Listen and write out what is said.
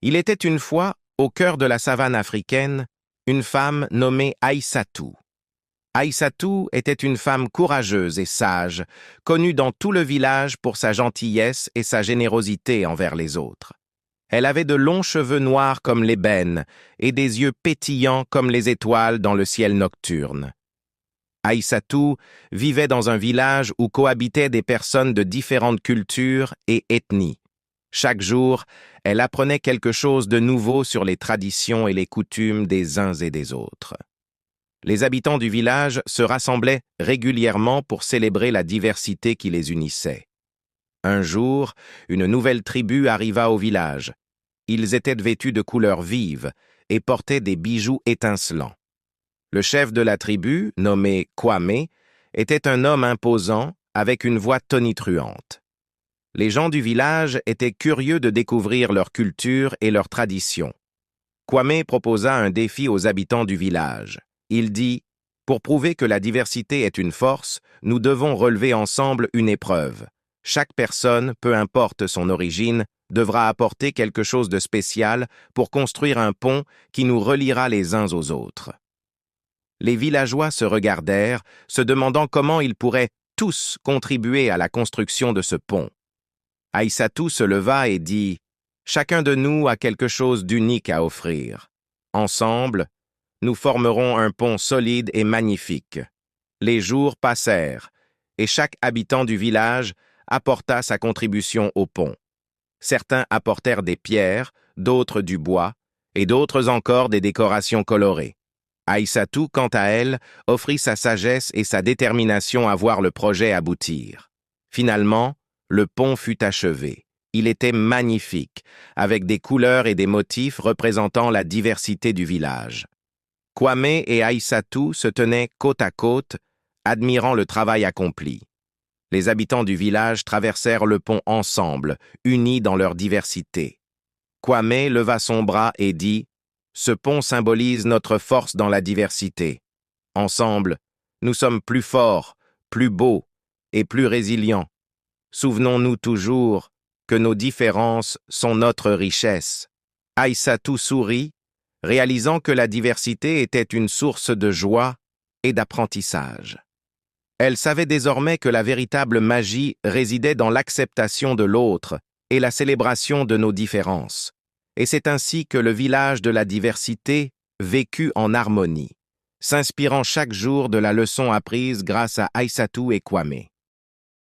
Il était une fois, au cœur de la savane africaine, une femme nommée Aïssatou. Aïssatou était une femme courageuse et sage, connue dans tout le village pour sa gentillesse et sa générosité envers les autres. Elle avait de longs cheveux noirs comme l'ébène et des yeux pétillants comme les étoiles dans le ciel nocturne. Aïssatou vivait dans un village où cohabitaient des personnes de différentes cultures et ethnies. Chaque jour, elle apprenait quelque chose de nouveau sur les traditions et les coutumes des uns et des autres. Les habitants du village se rassemblaient régulièrement pour célébrer la diversité qui les unissait. Un jour, une nouvelle tribu arriva au village. Ils étaient vêtus de couleurs vives et portaient des bijoux étincelants. Le chef de la tribu, nommé Kwame, était un homme imposant avec une voix tonitruante. Les gens du village étaient curieux de découvrir leur culture et leurs traditions. Kwame proposa un défi aux habitants du village. Il dit « Pour prouver que la diversité est une force, nous devons relever ensemble une épreuve. Chaque personne, peu importe son origine, devra apporter quelque chose de spécial pour construire un pont qui nous reliera les uns aux autres. » Les villageois se regardèrent, se demandant comment ils pourraient tous contribuer à la construction de ce pont. Aïssatou se leva et dit « Chacun de nous a quelque chose d'unique à offrir. Ensemble, nous formerons un pont solide et magnifique. » Les jours passèrent, et chaque habitant du village apporta sa contribution au pont. Certains apportèrent des pierres, d'autres du bois, et d'autres encore des décorations colorées. Aïssatou, quant à elle, offrit sa sagesse et sa détermination à voir le projet aboutir. Finalement, le pont fut achevé. Il était magnifique, avec des couleurs et des motifs représentant la diversité du village. Kwame et Aïssatou se tenaient côte à côte, admirant le travail accompli. Les habitants du village traversèrent le pont ensemble, unis dans leur diversité. Kwame leva son bras et dit « Ce pont symbolise notre force dans la diversité. Ensemble, nous sommes plus forts, plus beaux et plus résilients. Souvenons-nous toujours que nos différences sont notre richesse. » Aïssatou sourit, réalisant que la diversité était une source de joie et d'apprentissage. Elle savait désormais que la véritable magie résidait dans l'acceptation de l'autre et la célébration de nos différences. Et c'est ainsi que le village de la diversité vécut en harmonie, s'inspirant chaque jour de la leçon apprise grâce à Aïssatou et Kwame.